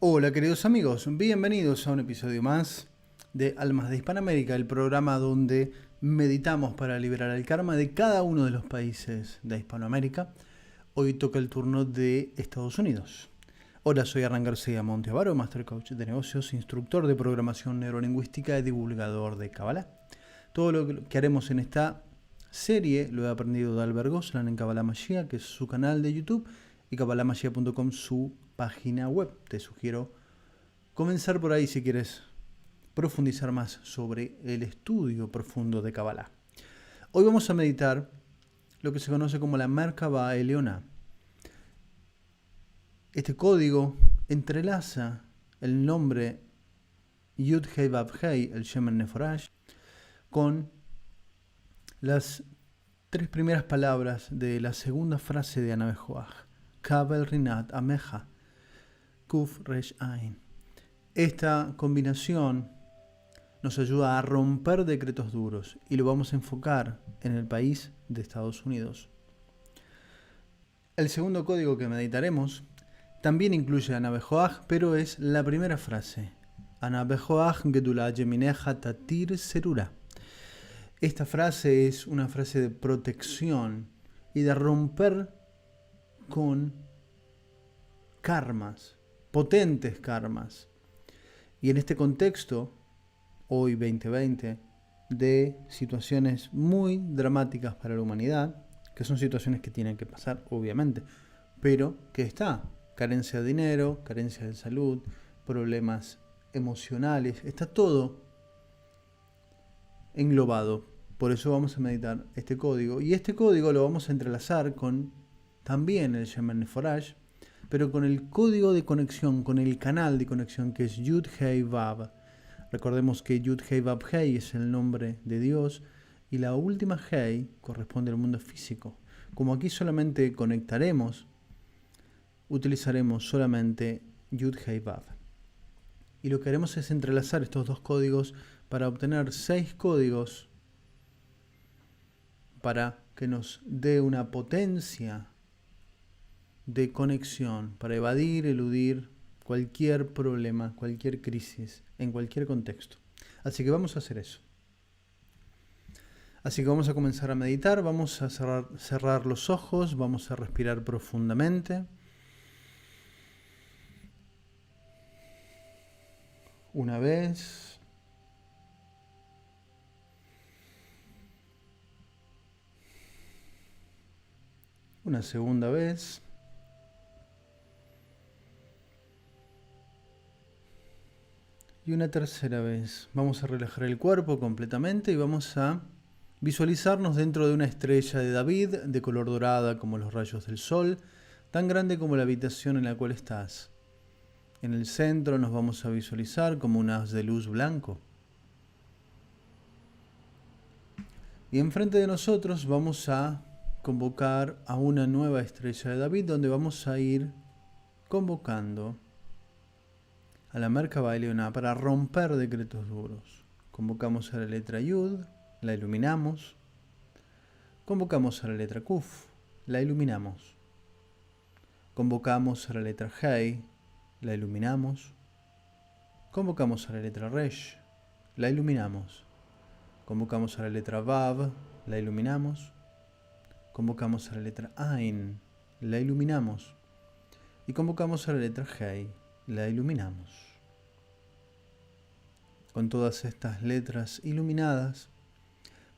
Hola queridos amigos, bienvenidos a un episodio más de Almas de Hispanoamérica, el programa donde meditamos para liberar el karma de cada uno de los países de Hispanoamérica. Hoy toca el turno de Estados Unidos. Hola, soy Hernán García Monteavaro, Master Coach de Negocios, instructor de programación neurolingüística y divulgador de Kabbalah. Todo lo que haremos en esta serie lo he aprendido de Albert Goslan en Kabbalah Mashiach, que es su canal de YouTube, y kabbalahmashiach.com, su página web. Te sugiero comenzar por ahí si quieres profundizar más sobre el estudio profundo de Kabbalah. Hoy vamos a meditar lo que se conoce como la Merkabah Elioná. Este código entrelaza el nombre Yud Hei Vav Hei, el Shemen Neforash, con las tres primeras palabras de la segunda frase de Anabejoach, Kabel Rinat Ameja, Kuf Resh Ain. Esta combinación nos ayuda a romper decretos duros y lo vamos a enfocar en el país de Estados Unidos. El segundo código que meditaremos también incluye Anabejoach, pero es la primera frase. Anabejoach Gedula Yemineja Tatir Serura. Esta frase es una frase de protección y de romper con karmas, potentes karmas. Y en este contexto, hoy 2020, de situaciones muy dramáticas para la humanidad, que son situaciones que tienen que pasar, obviamente, pero que está carencia de dinero, carencia de salud, problemas emocionales, está todo englobado. Por eso vamos a meditar este código. Y este código lo vamos a entrelazar con también el Shemen Neforash, pero con el código de conexión, con el canal de conexión que es Yud Hei Vav. Recordemos que Yud Hei Vav Hei es el nombre de Dios y la última Hei corresponde al mundo físico. Como aquí solamente conectaremos, utilizaremos solamente Yud Hei Vav. Y lo que haremos es entrelazar estos dos códigos para obtener 6 códigos para que nos dé una potencia de conexión para evadir, eludir cualquier problema, cualquier crisis, en cualquier contexto. Así que vamos a hacer eso. Así que vamos a comenzar a meditar, vamos a cerrar los ojos, vamos a respirar profundamente. Una vez. Una segunda vez. Y una tercera vez. Vamos a relajar el cuerpo completamente y vamos a visualizarnos dentro de una estrella de David, de color dorada como los rayos del sol, tan grande como la habitación en la cual estás. En el centro nos vamos a visualizar como un haz de luz blanco. Y enfrente de nosotros vamos a convocar a una nueva estrella de David, donde vamos a ir convocando a la Merkabah Elioná para romper decretos duros. Convocamos a la letra Yud, la iluminamos. Convocamos a la letra Kuf, la iluminamos. Convocamos a la letra Hei, la iluminamos. Convocamos a la letra Resh, la iluminamos. Convocamos a la letra Vav, la iluminamos. Convocamos a la letra Ain, la iluminamos. Y convocamos a la letra Hei, la iluminamos. Con todas estas letras iluminadas,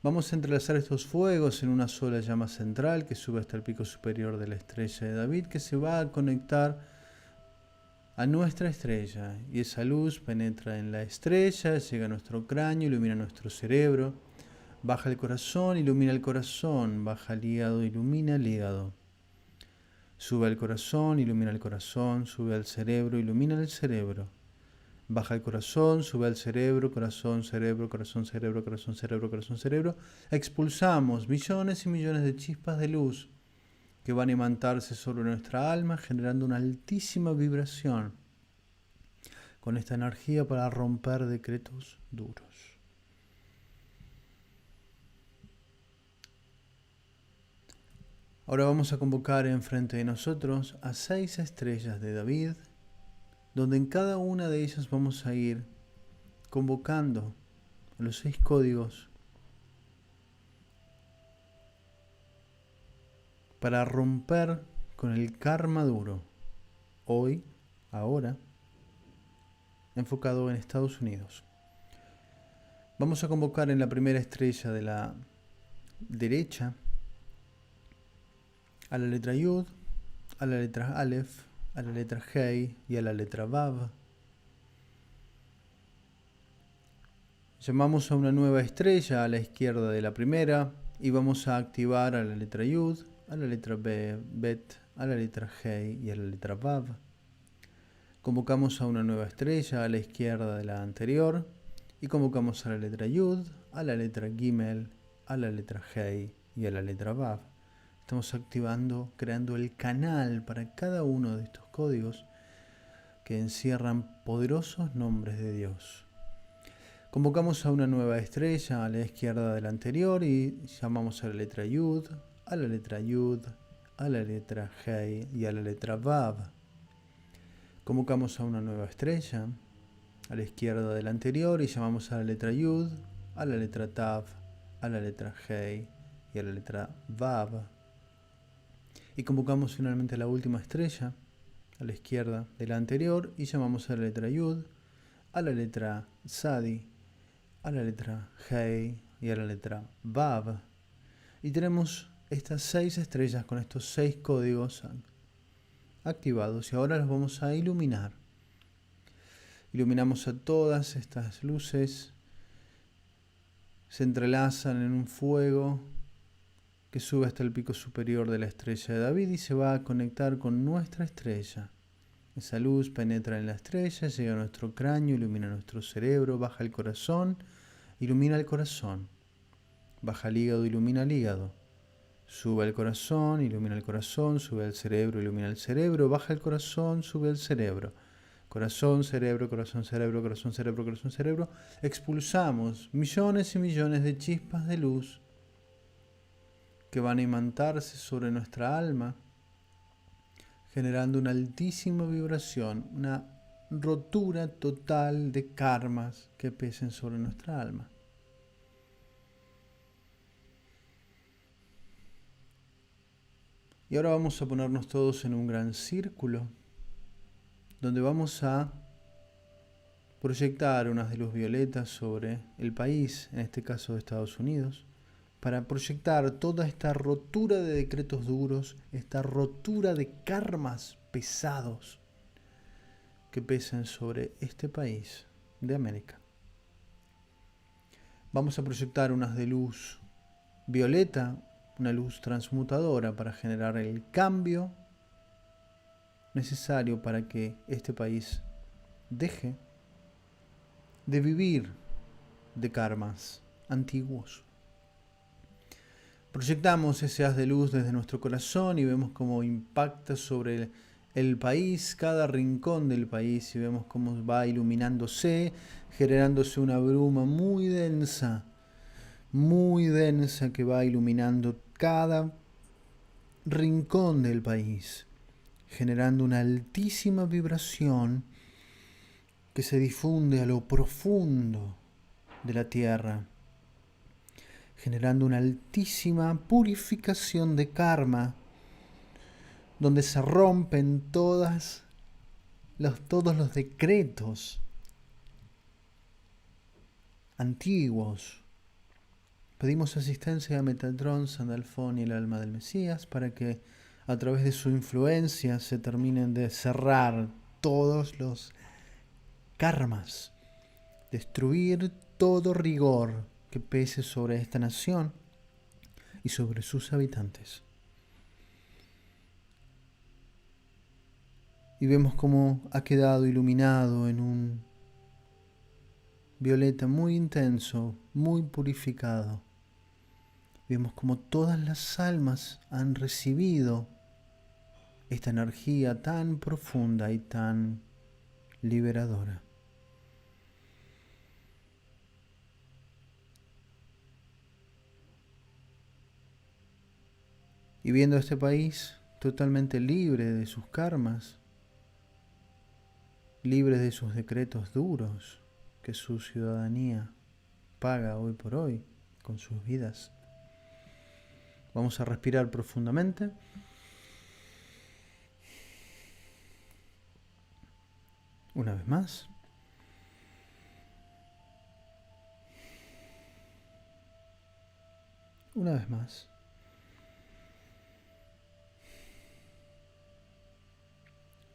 vamos a entrelazar estos fuegos en una sola llama central que sube hasta el pico superior de la estrella de David, que se va a conectar a nuestra estrella. Y esa luz penetra en la estrella, llega a nuestro cráneo, ilumina nuestro cerebro, baja el corazón, ilumina el corazón, baja el hígado, ilumina el hígado. Sube al corazón, ilumina el corazón, sube al cerebro, ilumina el cerebro. Baja el corazón, sube al cerebro, corazón, cerebro, corazón, cerebro, corazón, cerebro, corazón, cerebro. Expulsamos millones y millones de chispas de luz que van a imantarse sobre nuestra alma, generando una altísima vibración con esta energía para romper decretos duros. Ahora vamos a convocar enfrente de nosotros a 6 estrellas de David, donde en cada una de ellas vamos a ir convocando a los 6 códigos para romper con el karma duro, hoy, ahora, enfocado en Estados Unidos. Vamos a convocar en la primera estrella de la derecha a la letra Yud, a la letra Aleph, a la letra Hei y a la letra Vav. Llamamos a una nueva estrella a la izquierda de la primera y vamos a activar a la letra Yud, a la letra Bet, a la letra Hei y a la letra Vav. Convocamos a una nueva estrella a la izquierda de la anterior y convocamos a la letra Yud, a la letra Gimel, a la letra Hei y a la letra Vav. Estamos activando, creando el canal para cada uno de estos códigos que encierran poderosos nombres de Dios. Convocamos a una nueva estrella a la izquierda de la anterior y llamamos a la letra Yud, a la letra Yud, a la letra Hei y a la letra Vav. Convocamos a una nueva estrella a la izquierda de la anterior y llamamos a la letra Yud, a la letra Tav, a la letra Hei y a la letra Vav. Y convocamos finalmente a la última estrella a la izquierda de la anterior y llamamos a la letra Yud, a la letra Sadi, a la letra Hei y a la letra Vav. Y tenemos estas 6 estrellas con estos 6 códigos activados y ahora los vamos a iluminar. Iluminamos a todas estas luces, se entrelazan en un fuego que sube hasta el pico superior de la estrella de David y se va a conectar con nuestra estrella. Esa luz penetra en la estrella, llega a nuestro cráneo, ilumina nuestro cerebro, baja el corazón, ilumina el corazón, baja el hígado, ilumina el hígado, sube al corazón, ilumina el corazón, sube al cerebro, ilumina el cerebro, baja el corazón, sube al cerebro. Corazón, cerebro, corazón, cerebro, corazón, cerebro, corazón, cerebro. Expulsamos millones y millones de chispas de luz que van a imantarse sobre nuestra alma, generando una altísima vibración, una rotura total de karmas que pesen sobre nuestra alma. Y ahora vamos a ponernos todos en un gran círculo, donde vamos a proyectar unas de luz violetas sobre el país, en este caso de Estados Unidos, para proyectar toda esta rotura de decretos duros, esta rotura de karmas pesados que pesen sobre este país de América. Vamos a proyectar unas de luz violeta, una luz transmutadora para generar el cambio necesario para que este país deje de vivir de karmas antiguos. Proyectamos ese haz de luz desde nuestro corazón y vemos cómo impacta sobre el país, cada rincón del país, y vemos cómo va iluminándose, generándose una bruma muy densa que va iluminando cada rincón del país, generando una altísima vibración que se difunde a lo profundo de la tierra, generando una altísima purificación de karma, donde se rompen todos los decretos antiguos. Pedimos asistencia a Metatron, Sandalfón y el alma del Mesías para que a través de su influencia se terminen de cerrar todos los karmas, destruir todo rigor que pese sobre esta nación y sobre sus habitantes. Y vemos cómo ha quedado iluminado en un violeta muy intenso, muy purificado. Vemos cómo todas las almas han recibido esta energía tan profunda y tan liberadora. Y viendo a este país totalmente libre de sus karmas, libres de sus decretos duros que su ciudadanía paga hoy por hoy con sus vidas. Vamos a respirar profundamente. Una vez más. Una vez más.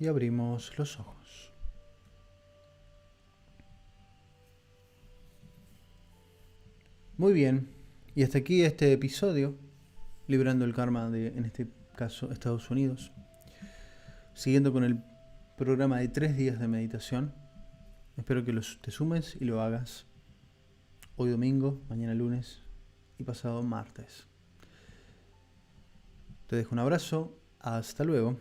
Y abrimos los ojos. Muy bien. Y hasta aquí este episodio, librando el karma de, en este caso, Estados Unidos. Siguiendo con el programa de 3 días de meditación. Espero que te sumes y lo hagas hoy domingo, mañana lunes y pasado martes. Te dejo un abrazo. Hasta luego.